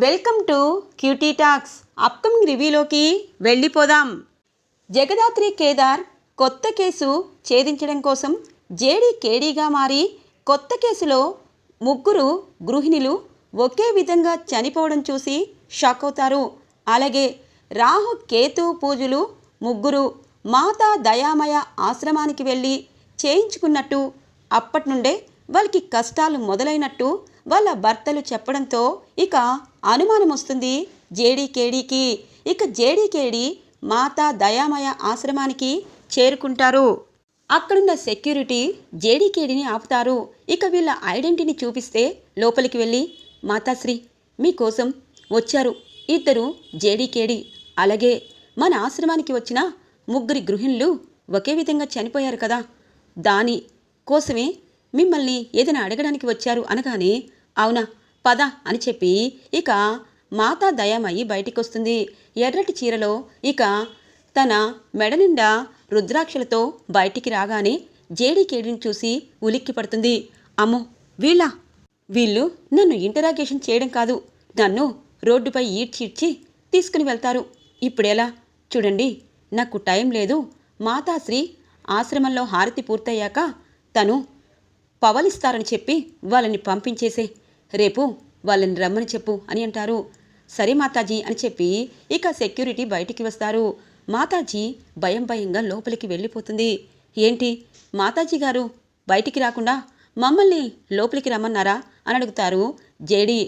Welcome to QT talks. Upcoming రివ్యూలోకి వెళ్ళిపోదాం. జగదాత్రి కేదార్ కొత్త కేసు ఛేదించడం కోసం జేడీ కేడీగా మారి కొత్త కేసులో ముగ్గురు గృహిణులు ఒకే విధంగా చనిపోవడం చూసి షాక్ అవుతారు. అలాగే రాహు కేతు పూజలు ముగ్గురు మాతా దయామయ ఆశ్రమానికి వెళ్ళి చేయించుకున్నట్టు అప్పటి నుండే వాళ్ళకి కష్టాలు మొదలైనట్టు వాళ్ళ భర్తలు చెప్పడంతో ఇక అనుమానం వస్తుంది జేడీకేడీకి. ఇక జేడీకేడీ మాతా దయామయ ఆశ్రమానికి చేరుకుంటారు. అక్కడున్న సెక్యూరిటీ జేడీకేడీని ఆపుతారు. ఇక వీళ్ళ ఐడెంటిటీని చూపిస్తే లోపలికి వెళ్ళి మాతాశ్రీ మీకోసం వచ్చారు ఇద్దరు జేడీకేడీ, అలాగే మన ఆశ్రమానికి వచ్చిన ముగ్గురి గృహిణులు ఒకే విధంగా చనిపోయారు కదా, దాని కోసమే మిమ్మల్ని ఏదైనా అడగడానికి వచ్చారు అనగానే అవునా పద అని చెప్పి ఇక మాతా దయామయి బయటికి వస్తుంది. ఎర్రటి చీరలో ఇక తన మెడ నిండా రుద్రాక్షలతో బయటికి రాగానే జేడీకేడీని చూసి ఉలిక్కి పడుతుంది. అమ్మో వీళ్ళు నన్ను ఇంటరాగేషన్ చేయడం కాదు, నన్ను రోడ్డుపై ఈడ్చిడ్చి తీసుకుని వెళ్తారు. ఇప్పుడెలా చూడండి, నాకు టైం లేదు. మాతాశ్రీ ఆశ్రమంలో హారతి పూర్తయ్యాక తను పవలిస్తారని చెప్పి వాళ్ళని పంపించేసే, రేపు వాళ్ళని రమ్మని చెప్పు అని అంటారు. సరే మాతాజీ అని చెప్పి ఇక సెక్యూరిటీ బయటికి వస్తారు. మాతాజీ భయంగా లోపలికి వెళ్ళిపోతుంది. ఏంటి మాతాజీ గారు బయటికి రాకుండా మమ్మల్ని లోపలికి రమ్మన్నారా అని అడుగుతారు జేడీ.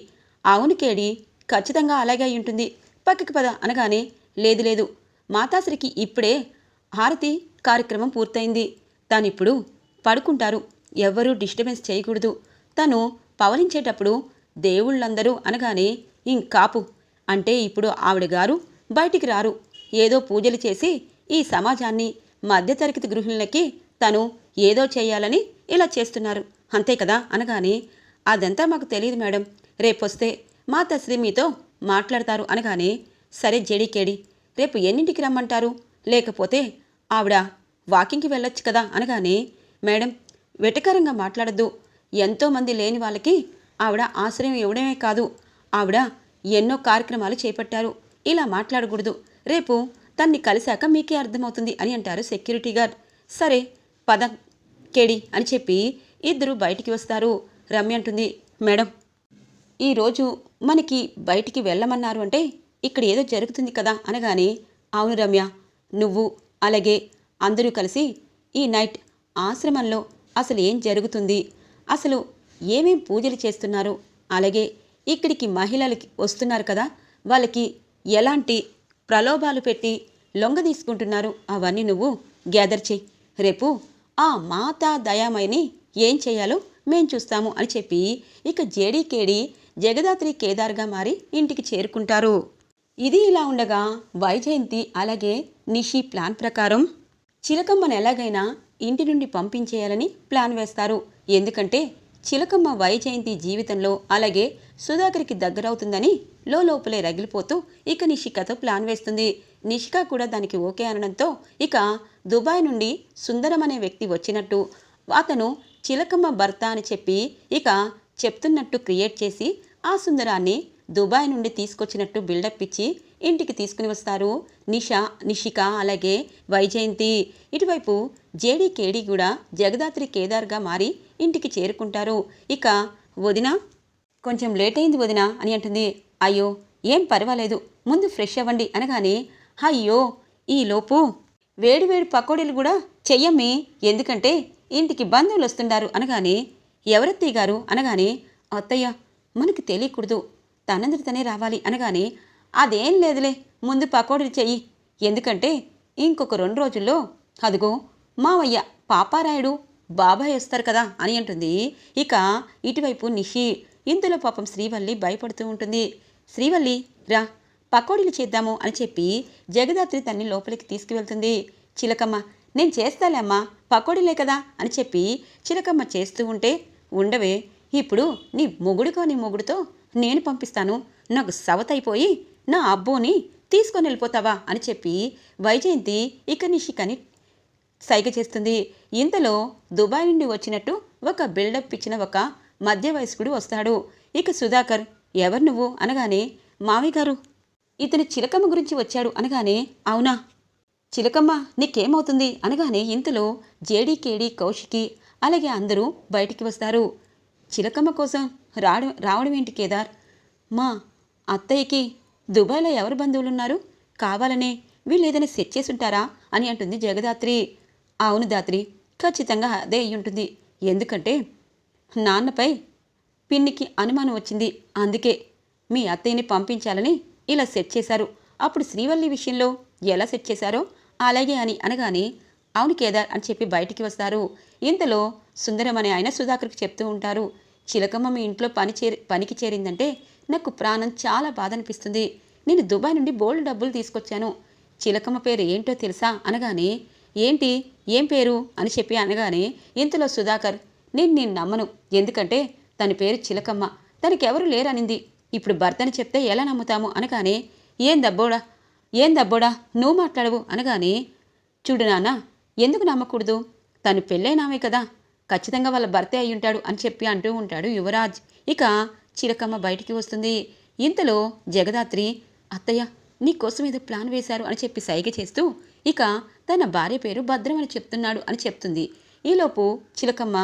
అవును కేడీ, ఖచ్చితంగా అలాగే అయి ఉంటుంది, పక్కకి పద అనగానే లేదు మాతాశ్రీకి ఇప్పుడే హారతి కార్యక్రమం పూర్తయింది, తానిప్పుడు పడుకుంటారు, ఎవ్వరూ డిస్టర్బెన్స్ చేయకూడదు, తను పవలించేటప్పుడు దేవుళ్ళందరూ అనగానే ఇంకాపు, అంటే ఇప్పుడు ఆవిడ గారు బయటికి రారు, ఏదో పూజలు చేసి ఈ సమాజాన్ని మధ్యతరగతి గృహిణులకి తను ఏదో చేయాలని ఇలా చేస్తున్నారు అంతే కదా అనగానే అదంతా మాకు తెలియదు మేడం, రేపొస్తే మాతాశ్రీ మీతో మాట్లాడతారు అనగానే సరే జేడీకేడీ, రేపు ఎన్నింటికి రమ్మంటారు, లేకపోతే ఆవిడ వాకింగ్కి వెళ్ళొచ్చు కదా అనగానే మేడం వెటకారంగా మాట్లాడద్దు, ఎంతోమంది లేని వాళ్ళకి ఆవిడ ఆశ్రయం ఇవ్వడమే కాదు, ఆవిడ ఎన్నో కార్యక్రమాలు చేపట్టారు, ఇలా మాట్లాడకూడదు, రేపు తన్ని కలిశాక మీకే అర్థమవుతుంది అని అంటారు సెక్యూరిటీ గార్డ్. సరే పద కేడి అని చెప్పి ఇద్దరు బయటికి వస్తారు. రమ్య అంటుంది, మేడం ఈరోజు మనకి బయటికి వెళ్ళమన్నారు అంటే ఇక్కడ ఏదో జరుగుతుంది కదా అనగానే అవును రమ్య, నువ్వు అలాగే అందరూ కలిసి ఈ నైట్ ఆశ్రమంలో అసలు ఏం జరుగుతుంది, అసలు ఏమేం పూజలు చేస్తున్నారు, అలాగే ఇక్కడికి మహిళలకి వస్తున్నారు కదా వాళ్ళకి ఎలాంటి ప్రలోభాలు పెట్టి లొంగ తీసుకుంటున్నారు అవన్నీ నువ్వు గ్యాదర్ చేయి, రేపు ఆ మాతా దయామయిని ఏం చేయాలో మేం చూస్తాము అని చెప్పి ఇక జేడీకేడీ జగదాత్రి కేదార్గా మారి ఇంటికి చేరుకుంటారు. ఇది ఇలా ఉండగా వైజయంతి అలాగే నిషి ప్లాన్ ప్రకారం చిలకమ్మను ఎలాగైనా ఇంటి నుండి పంపించేయాలని ప్లాన్ వేస్తారు. ఎందుకంటే చిలకమ్మ వైజయంతి జీవితంలో అలాగే సుధాకర్కి దగ్గరవుతుందని లోపలే రగిలిపోతూ ఇక నిషికతో ప్లాన్ వేస్తుంది. నిషిక కూడా దానికి ఓకే అనడంతో ఇక దుబాయ్ నుండి సుందరం అనే వ్యక్తి వచ్చినట్టు, అతను చిలకమ్మ భర్త అని చెప్పి ఇక చెప్తున్నట్టు క్రియేట్ చేసి ఆ సుందరాన్ని దుబాయ్ నుండి తీసుకొచ్చినట్టు బిల్డప్ ఇచ్చి ఇంటికి తీసుకుని వస్తారు నిషిక అలాగే వైజయంతి. ఇటువైపు జేడీకేడీ కూడా జగదాత్రి కేదార్గా మారి ఇంటికి చేరుకుంటారు. ఇక వదిన కొంచెం లేట్ అయింది వదిన అని అంటుంది. అయ్యో ఏం పర్వాలేదు, ముందు ఫ్రెష్ అవ్వండి అనగానే అయ్యో ఈలోపు వేడివేడి పకోడీలు కూడా చెయ్యమ్మి, ఎందుకంటే ఇంటికి బంధువులు వస్తున్నారు అనగానే ఎవరత్తయ్య గారు అనగానే అత్తయ్య మనకి తెలియకూడదు, తనందరి తనే రావాలి అనగానే అదేం లేదులే, ముందు పకోడీలు చెయ్యి, ఎందుకంటే ఇంకొక 2 రోజుల్లో అదిగో మావయ్య పాపారాయుడు బాబాయ్ వస్తారు కదా అని అంటుంది. ఇక ఇటువైపు నిషి. ఇందులో పాపం శ్రీవల్లి భయపడుతూ ఉంటుంది. శ్రీవల్లి రా పకోడీలు చేద్దాము అని చెప్పి జగదాత్రి తన్ని లోపలికి తీసుకువెళ్తుంది. చిలకమ్మ నేను చేస్తాలే అమ్మా, పకోడీలే కదా అని చెప్పి చిలకమ్మ చేస్తూ ఉంటే ఉండవే, ఇప్పుడు నీ మొగుడితో నేను పంపిస్తాను, నాకు సవతైపోయి నా అబ్బోని తీసుకొని వెళ్ళిపోతావా అని చెప్పి వైజయంతి ఇక నిషికని సైగ చేస్తుంది. ఇంతలో దుబాయ్ నుండి వచ్చినట్టు ఒక బిల్డప్ ఇచ్చిన ఒక మధ్య వయస్కుడు వస్తాడు. ఇక సుధాకర్ ఎవరు నువ్వు అనగానే, మావయ్య గారు, ఇతను చిలకమ్మ గురించి వచ్చాడు అనగానే, అవునా చిలకమ్మ, నీకేమవుతుంది అనగానే ఇంతలో జేడీ కౌశికి అలాగే అందరూ బయటికి వస్తారు. చిలకమ్మ కోసం రావడం ఏంటి కేదార్? మా అత్తయ్యకి దుబాయ్లో ఎవరు బంధువులున్నారు? కావాలనే వీళ్ళు ఏదైనా సెట్ చేసుంటారా అని అంటుంది జగదాత్రి. అవును దాత్రి, ఖచ్చితంగా అదే అయి ఉంటుంది. ఎందుకంటే నాన్నపై పిన్నికి అనుమానం వచ్చింది. అందుకే మీ అత్తయ్యని పంపించాలని ఇలా సెట్ చేశారు. అప్పుడు శ్రీవల్లి విషయంలో ఎలా సెట్ చేశారో అలాగే అని అనగానే, అవును కేదార్ అని చెప్పి బయటికి వస్తారు. ఇంతలో సుందరం అనే ఆయన సుధాకర్కి చెప్తూ ఉంటారు, చిలకమ్మ మీ ఇంట్లో పనికి చేరిందంటే నాకు ప్రాణం చాలా బాధ అనిపిస్తుంది. నేను దుబాయ్ నుండి బోల్డ్ డబ్బులు తీసుకొచ్చాను. చిలకమ్మ పేరు ఏంటో తెలుసా అనగానే, ఏంటి ఏం పేరు అని చెప్పి అనగానే ఇంతలో సుధాకర్, నేను నమ్మను. ఎందుకంటే తన పేరు చిలకమ్మ, తనకెవరు లేరనింది. ఇప్పుడు భర్తని చెప్తే ఎలా నమ్ముతాము అనగానే, ఏం దబ్బోడా నువ్వు మాట్లాడవు అనగానే, చూడు నాన్న, ఎందుకు నమ్మకూడదు? తను పెళ్ళైనామే కదా, ఖచ్చితంగా వాళ్ళ భర్తే అయి ఉంటాడు అని చెప్పి అంటూ ఉంటాడు యువరాజ్. ఇక చిలకమ్మ బయటికి వస్తుంది. ఇంతలో జగదాత్రి, అత్తయ్య నీకోసం ఏదో ప్లాన్ వేశారు అని చెప్పి సైగ చేస్తూ ఇక తన భార్య పేరు భద్రం అని చెప్తున్నాడు అని చెప్తుంది. ఈలోపు చిలకమ్మ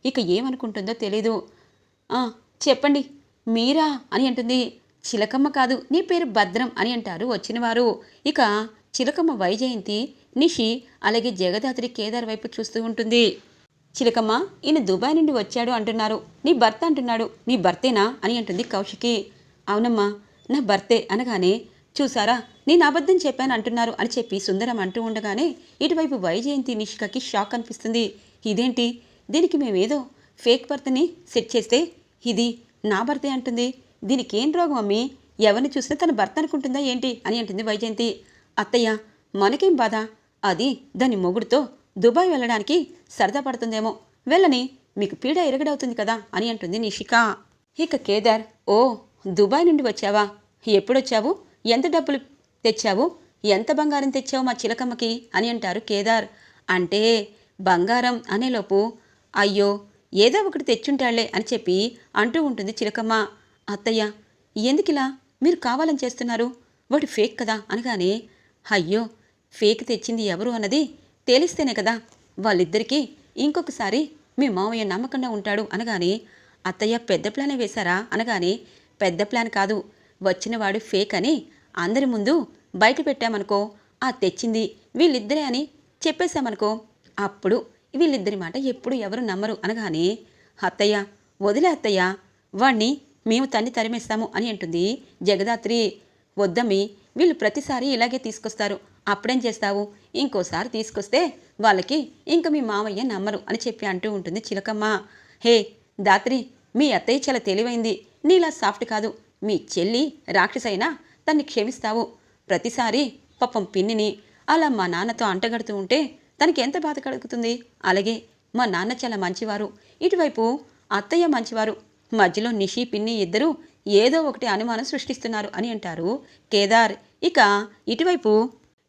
ఇక ఏమనుకుంటుందో తెలీదు. చెప్పండి మీరా అని అంటుంది. చిలకమ్మ కాదు, నీ పేరు భద్రం అని అంటారు వచ్చినవారు. ఇక చిలకమ్మ వైజయంతి, నిషి అలాగే జగదాత్రి కేదార్ వైపు చూస్తూ ఉంటుంది. చిలకమ్మ, ఈయన దుబాయ్ నుండి వచ్చాడు అంటున్నారు, నీ భర్త అంటున్నాడు, నీ భర్తేనా అని అంటుంది కౌశికి. అవునమ్మా, నా భర్తే అనగానే, చూసారా నేను అబద్ధం చెప్పాను అంటున్నారు అని చెప్పి సుందరం అంటూ ఉండగానే ఇటువైపు వైజయంతి నిషికకి షాక్ అనిపిస్తుంది. ఇదేంటి, దీనికి మేమేదో ఫేక్ భర్తని సెట్ చేస్తే ఇది నా భర్తే అంటుంది. దీనికి ఏం రోగం అమ్మి, ఎవరిని చూసినా తన భర్త అనుకుంటుందా ఏంటి అని అంటుంది వైజయంతి. అత్తయ్య, మనకేం బాధ, అది దాని మొగుడుతో దుబాయ్ వెళ్ళడానికి సరదా పడుతుందేమో, వెళ్ళని మీకు పీడ ఎరగడవుతుంది కదా అని అంటుంది నిషిక. ఇక కేదార్, ఓ దుబాయ్ నుండి వచ్చావా, ఎప్పుడొచ్చావు, ఎంత డబ్బులు తెచ్చావు, ఎంత బంగారం తెచ్చావు మా చిలకమ్మకి అని అంటారు కేదార్. అంటే బంగారం అనేలోపు, అయ్యో ఏదో ఒకటి తెచ్చుంటాళ్లే అని చెప్పి అంటూ ఉంటుంది చిలకమ్మ. అత్తయ్య, ఎందుకిలా మీరు కావాలని చేస్తున్నారు, వాడు ఫేక్ కదా అనగానే, అయ్యో ఫేక్ తెచ్చింది ఎవరు అన్నది తేలిస్తేనే కదా వాళ్ళిద్దరికీ ఇంకొకసారి మీ మావయ్య నమ్మకంగా ఉంటాడు అనగానే, అత్తయ్య పెద్ద ప్లానే వేశారా అనగానే, పెద్ద ప్లాన్ కాదు, వచ్చినవాడు ఫేక్ అని అందరి ముందు బయట పెట్టామనుకో, ఆ తెచ్చింది వీళ్ళిద్దరే అని చెప్పేశామనుకో, అప్పుడు వీళ్ళిద్దరి మాట ఎప్పుడు ఎవరు నమ్మరు అనగానే, అత్తయ్య వదిలే అత్తయ్య, వాణ్ణి మేము తరిమేస్తాము అని అంటుంది జగదాత్రి. వద్దమ్మి, వీళ్ళు ప్రతిసారి ఇలాగే తీసుకొస్తారు, అప్పుడేం చేస్తావు, ఇంకోసారి తీసుకొస్తే వాళ్ళకి ఇంక మీ మామయ్య నమ్మరు అని చెప్పి అంటూ ఉంటుంది చిలకమ్మ. హే దాత్రి, మీ అత్తయ్య చాలా తెలివైంది, నీలా సాఫ్ట్ కాదు. మీ చెల్లి రాక్షసైనా తన్ని క్షమిస్తావు. ప్రతిసారి పాపం పిన్నిని అలా మా నాన్నతో అంటగడుతూ ఉంటే తనకి ఎంత బాధ కలుగుతుంది. అలాగే మా నాన్న చాలా మంచివారు, ఇటువైపు అత్తయ్య మంచివారు, మధ్యలో నిషి పిన్ని ఇద్దరూ ఏదో ఒకటి అనుమానం సృష్టిస్తున్నారు అని అంటారు కేదార్. ఇక ఇటువైపు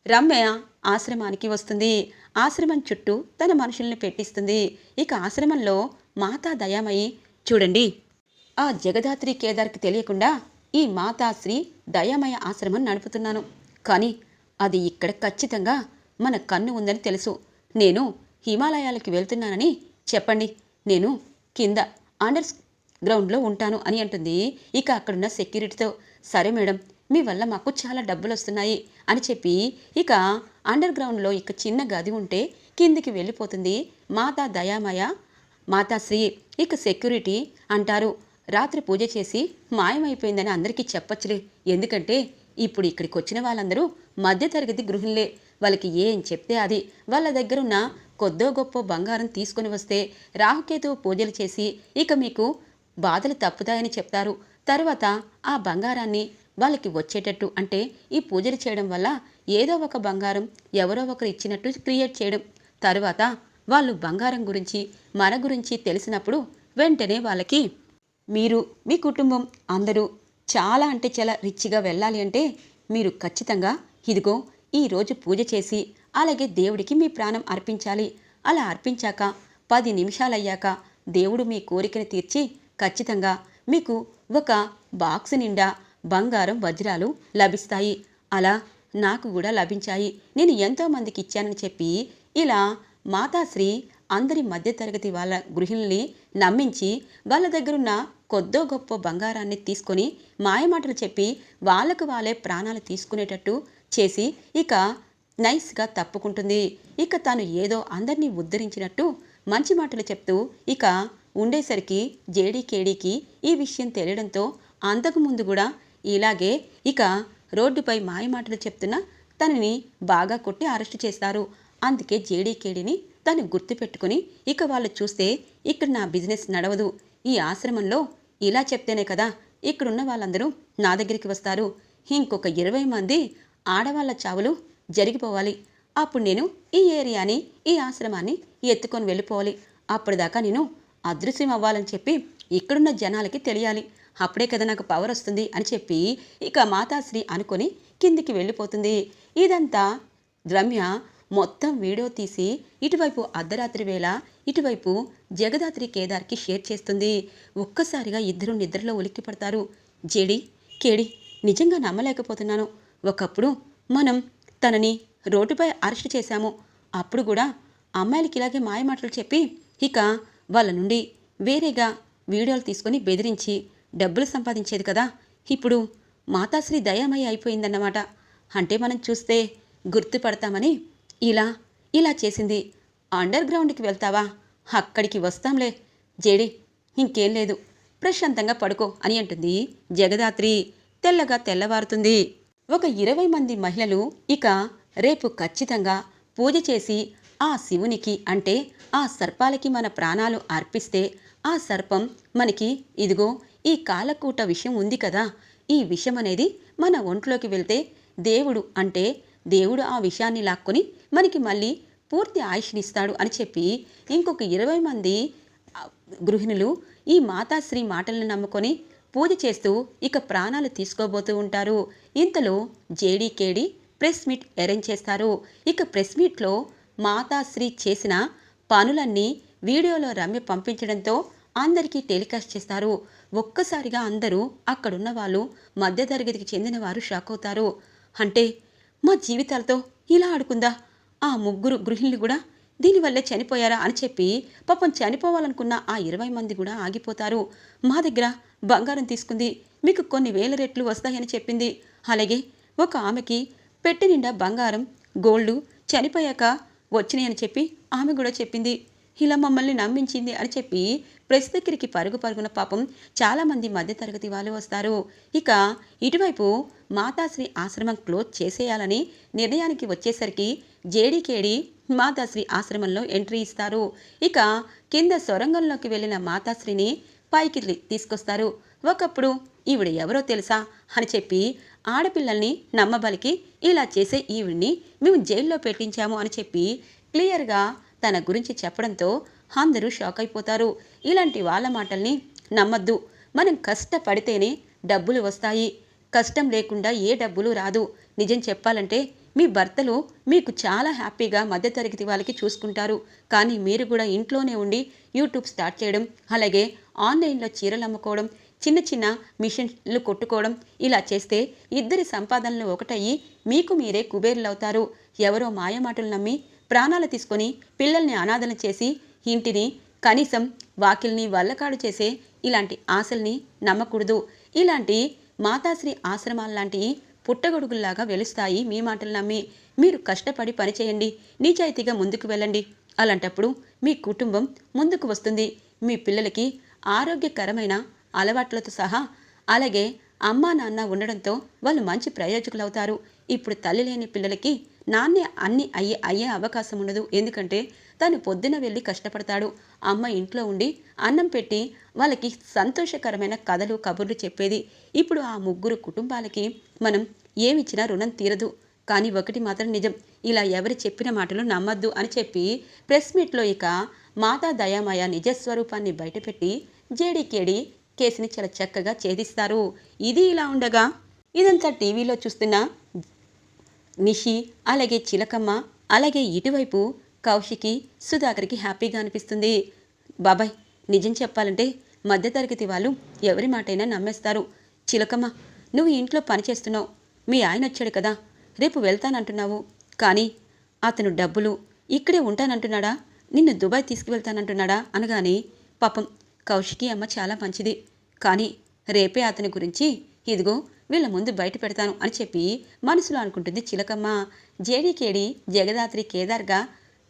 రమ్య ఆశ్రమానికి వస్తుంది. ఆశ్రమం చుట్టూ తన మనుషుల్ని పెట్టిస్తుంది. ఇక ఆశ్రమంలో మాతా దయామయి, చూడండి, ఆ జగదాత్రి కేదార్కి తెలియకుండా ఈ మాతాశ్రీ దయామయ ఆశ్రమం నడుపుతున్నాను, కానీ అది ఇక్కడ ఖచ్చితంగా మన కన్ను ఉందని తెలుసు. నేను హిమాలయాలకి వెళ్తున్నానని చెప్పండి, నేను కింద అండర్ గ్రౌండ్లో ఉంటాను అని అంటుంది. ఇక అక్కడున్న సెక్యూరిటీతో, సరే మేడం, మీ వల్ల మాకు చాలా డబ్బులు వస్తున్నాయి అని చెప్పి ఇక అండర్ గ్రౌండ్లో ఇక చిన్న గది ఉంటే కిందికి వెళ్ళిపోతుంది మాతా దయామయ మాతాశ్రీ. ఇక సెక్యూరిటీ అంటారు, రాత్రి పూజ చేసి మాయమైపోయిందని అందరికీ చెప్పచ్చులే, ఎందుకంటే ఇప్పుడు ఇక్కడికి వచ్చిన వాళ్ళందరూ మధ్యతరగతి గృహిణులే, వాళ్ళకి ఏం చెప్తే అది, వాళ్ళ దగ్గరున్న కొద్దో గొప్ప బంగారం తీసుకుని వస్తే రాహుకేతువు పూజలు చేసి ఇక మీకు బాధలు తప్పుతాయని చెప్తారు. తర్వాత ఆ బంగారాన్ని వాళ్ళకి వచ్చేటట్టు, అంటే ఈ పూజలు చేయడం వల్ల ఏదో ఒక బంగారం ఎవరో ఒకరు ఇచ్చినట్టు క్రియేట్ చేయడం, తర్వాత వాళ్ళు బంగారం గురించి మన గురించి తెలిసినప్పుడు వెంటనే వాళ్ళకి మీరు మీ కుటుంబం అందరూ చాలా అంటే చాలా రిచ్గా వెళ్ళాలి అంటే మీరు ఖచ్చితంగా ఇదిగో ఈరోజు పూజ చేసి అలాగే దేవుడికి మీ ప్రాణం అర్పించాలి. అలా అర్పించాక 10 నిమిషాలయ్యాక దేవుడు మీ కోరికను తీర్చి ఖచ్చితంగా మీకు ఒక బాక్స్ నిండా బంగారం వజ్రాలు లభిస్తాయి. అలా నాకు కూడా లభించాయి. నేను ఎంతోమందికి ఇచ్చానని చెప్పి ఇలా మాతాశ్రీ అందరి మధ్యతరగతి వాళ్ళ గృహిణుల్ని నమ్మించి వాళ్ళ దగ్గరున్న కొద్దో గొప్ప బంగారాన్ని తీసుకొని మాయమాటలు చెప్పి వాళ్ళకు వాళ్ళే ప్రాణాలు తీసుకునేటట్టు చేసి ఇక నైస్గా తప్పుకుంటుంది. ఇక తాను ఏదో అందరినీ ఉద్ధరించినట్టు మంచి మాటలు చెప్తూ ఇక ఉండేసరికి జేడీకేడీకి ఈ విషయం తెలియడంతో అంతకుముందు కూడా ఇలాగే ఇక రోడ్డుపై మాయమాటలు చెప్తున్న తనని బాగా కొట్టి అరెస్టు చేస్తారు. అందుకే జేడీకేడీని తను గుర్తుపెట్టుకుని ఇక వాళ్ళు చూస్తే ఇక్కడ నా బిజినెస్ నడవదు, ఈ ఆశ్రమంలో ఇలా చెప్తేనే కదా ఇక్కడున్న వాళ్ళందరూ నా దగ్గరికి వస్తారు, ఇంకొక 20 మంది ఆడవాళ్ళ చావులు జరిగిపోవాలి, అప్పుడు నేను ఈ ఏరియాని ఈ ఆశ్రమాన్ని ఎత్తుకొని వెళ్ళిపోవాలి, అప్పటిదాకా నేను అదృశ్యం అవ్వాలని చెప్పి ఇక్కడున్న జనాలకి తెలియాలి, అప్పుడే కదా నాకు పవర్ వస్తుంది అని చెప్పి ఇక మాతాశ్రీ అనుకొని కిందికి వెళ్ళిపోతుంది. ఇదంతా రమ్య మొత్తం వీడియో తీసి ఇటువైపు అర్ధరాత్రి వేళ ఇటువైపు జగదాత్రి కేదార్కి షేర్ చేస్తుంది. ఒక్కసారిగా ఇద్దరు నిద్రలో ఉలిక్కి పడతారు. జేడి కేడి నిజంగా నమ్మలేకపోతున్నాను. ఒకప్పుడు మనం తనని రోడ్డుపై అరెస్ట్ చేశాము, అప్పుడు కూడా అమ్మాయిలకి ఇలాగే మాయమాటలు చెప్పి ఇక వాళ్ళ నుండి వేరేగా వీడియోలు తీసుకొని బెదిరించి డబ్బులు సంపాదించేది కదా, ఇప్పుడు మాతాశ్రీ దయామయ్య అయిపోయిందన్నమాట. అంటే మనం చూస్తే గుర్తుపడతామని ఇలా చేసింది. అండర్ గ్రౌండ్కి వెళ్తావా? అక్కడికి వస్తాంలే జేడి, ఇంకేం లేదు, ప్రశాంతంగా పడుకో అని అంటుంది జగదాత్రి. తెల్లగా తెల్లవారుతుంది. ఒక 20 మంది మహిళలు ఇక రేపు ఖచ్చితంగా పూజ చేసి ఆ శివునికి అంటే ఆ సర్పాలకి మన ప్రాణాలు అర్పిస్తే ఆ సర్పం మనకి ఇదిగో ఈ కాలకూట విషం ఉంది కదా, ఈ విషం అనేది మన ఒంట్లోకి వెళ్తే దేవుడు అంటే దేవుడు ఆ విషయాన్ని లాక్కొని మనకి మళ్ళీ పూర్తి ఆయుష్నిస్తాడు అని చెప్పి ఇంకొక 20 మంది గృహిణులు ఈ మాతాశ్రీ మాటలను నమ్ముకొని పూజ చేస్తూ ఇక ప్రాణాలు తీసుకోబోతూ ఉంటారు. ఇంతలో జేడీకేడీ ప్రెస్ మీట్ అరేంజ్ చేస్తారు. ఇక ప్రెస్ మీట్లో మాతాశ్రీ చేసిన పనులన్నీ వీడియోలో రమ్య పంపించడంతో అందరికీ టెలికాస్ట్ చేస్తారు. ఒక్కసారిగా అందరూ అక్కడున్న వాళ్ళు మధ్యతరగతికి చెందిన వారు షాక్ అవుతారు. అంటే మా జీవితాలతో ఇలా ఆడుకుందా, ఆ ముగ్గురు గృహిణులు కూడా దీనివల్లే చనిపోయారా అని చెప్పి పాపం చనిపోవాలనుకున్న ఆ 20 మంది కూడా ఆగిపోతారు. మా దగ్గర బంగారం తీసుకుంది, మీకు కొన్ని వేల రెట్లు వస్తాయని చెప్పింది, అలాగే ఒక ఆమెకి పెట్టె నిండా బంగారం గోల్డ్ చనిపోయాక వచ్చినాయని చెప్పి ఆమె కూడా చెప్పింది, ఇలా మమ్మల్ని నమ్మించింది అని చెప్పి ప్రెస్ దగ్గరికి పరుగున పాపం చాలామంది మధ్యతరగతి వాళ్ళు వస్తారు. ఇక ఇటువైపు మాతాశ్రీ ఆశ్రమం క్లోజ్ చేసేయాలని నిర్ణయానికి వచ్చేసరికి జేడీకేడీ మాతాశ్రీ ఆశ్రమంలో ఎంట్రీ ఇస్తారు. ఇక కింద సొరంగంలోకి వెళ్ళిన మాతాశ్రీని పైకి తీసుకొస్తారు. ఒకప్పుడు ఈవిడ ఎవరో తెలుసా అని చెప్పి ఆడపిల్లల్ని నమ్మబలికి ఇలా చేసే ఈవిడ్ని మేము జైల్లో పెట్టించాము అని చెప్పి క్లియర్గా తన గురించి చెప్పడంతో అందరూ షాక్ అయిపోతారు. ఇలాంటి వాళ్ళ మాటల్ని నమ్మద్దు, మనం కష్టపడితేనే డబ్బులు వస్తాయి, కష్టం లేకుండా ఏ డబ్బులు రాదు. నిజం చెప్పాలంటే మీ భర్తలు మీకు చాలా హ్యాపీగా మధ్యతరగతి వాళ్ళకి చూసుకుంటారు, కానీ మీరు కూడా ఇంట్లోనే ఉండి యూట్యూబ్ స్టార్ట్ చేయడం, అలాగే ఆన్లైన్లో చీరలు అమ్ముకోవడం, చిన్న చిన్న మిషన్లు కొట్టుకోవడం, ఇలా చేస్తే ఇద్దరి సంపాదనలు ఒకటయ్యి మీకు మీరే కుబేరులవుతారు. ఎవరో మాయమాటలు నమ్మి ప్రాణాలు తీసుకొని పిల్లల్ని అనాథలు చేసి ఇంటిని కనీసం వాకిల్ని వల్లకాడు చేసే ఇలాంటి ఆశల్ని నమ్మకూడదు. ఇలాంటి మాతాశ్రీ ఆశ్రమాల్లాంటివి పుట్టగొడుగుల్లాగా వెలుస్తాయి మీ మాటలు నమ్మి. మీరు కష్టపడి పనిచేయండి, నిజాయితీగా ముందుకు వెళ్ళండి, అలాంటప్పుడు మీ కుటుంబం ముందుకు వస్తుంది. మీ పిల్లలకి ఆరోగ్యకరమైన అలవాట్లతో సహా అలాగే అమ్మా నాన్న ఉండడంతో వాళ్ళు మంచి ప్రయోజకులు అవుతారు. ఇప్పుడు తల్లి లేని పిల్లలకి నాన్నే అన్ని అయ్యే అవకాశం ఉండదు. ఎందుకంటే తను పొద్దున వెళ్ళి కష్టపడతాడు, అమ్మ ఇంట్లో ఉండి అన్నం పెట్టి వాళ్ళకి సంతోషకరమైన కథలు కబుర్లు చెప్పేది. ఇప్పుడు ఆ ముగ్గురు కుటుంబాలకి మనం ఏమిచ్చినా రుణం తీరదు. కానీ ఒకటి మాత్రం నిజం, ఇలా ఎవరు చెప్పిన మాటలు నమ్మద్దు అని చెప్పి ప్రెస్ మీట్లో ఇక మాతా దయామయ నిజస్వరూపాన్ని బయటపెట్టి జేడీకేడీ కేసుని చాలా చక్కగా ఛేదిస్తారు. ఇది ఇలా ఉండగా ఇదంతా టీవీలో చూస్తున్న నిషి అలాగే చిలకమ్మ అలాగే ఇటువైపు కౌశికి సుధాకర్కి హ్యాపీగా అనిపిస్తుంది. బాబాయ్ నిజం చెప్పాలంటే మధ్యతరగతి వాళ్ళు ఎవరి మాటైనా నమ్మేస్తారు. చిలకమ్మ, నువ్వు ఇంట్లో పని చేస్తున్నావు, మీ ఆయన వచ్చాడు కదా, రేపు వెళ్తానంటున్నావు, కానీ అతను డబ్బులు ఇక్కడే ఉంటానంటున్నాడా, నిన్ను దుబాయ్ తీసుకువెళ్తానంటున్నాడా అనగానే, పాపం కౌశికి అమ్మ చాలా మంచిది, కానీ రేపే అతని గురించి ఇదిగో వీళ్ళ ముందు బయట పెడతాను అని చెప్పి మనసులో అనుకుంటుంది చిలకమ్మ. జేడీకేడి జగదాత్రి కేదార్గా,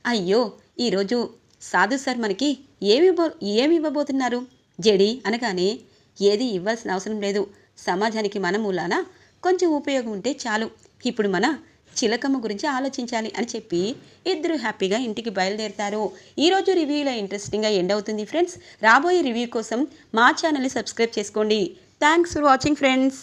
అయ్యో ఈరోజు సాధు సార్ మనకి ఏమివ్వబోతున్నారు జేడీ అనగానే, ఏది ఇవ్వాల్సిన అవసరం లేదు, సమాజానికి మన మూలాన కొంచెం ఉపయోగం ఉంటే చాలు, ఇప్పుడు మన చిలకమ్మ గురించి ఆలోచించాలి అని చెప్పి ఇద్దరు హ్యాపీగా ఇంటికి బయలుదేరుతారు. ఈరోజు రివ్యూలో ఇంట్రెస్టింగ్గా ఎండ్ అవుతుంది ఫ్రెండ్స్. రాబోయే రివ్యూ కోసం మా ఛానల్ని సబ్స్క్రైబ్ చేసుకోండి. Thanks for watching friends.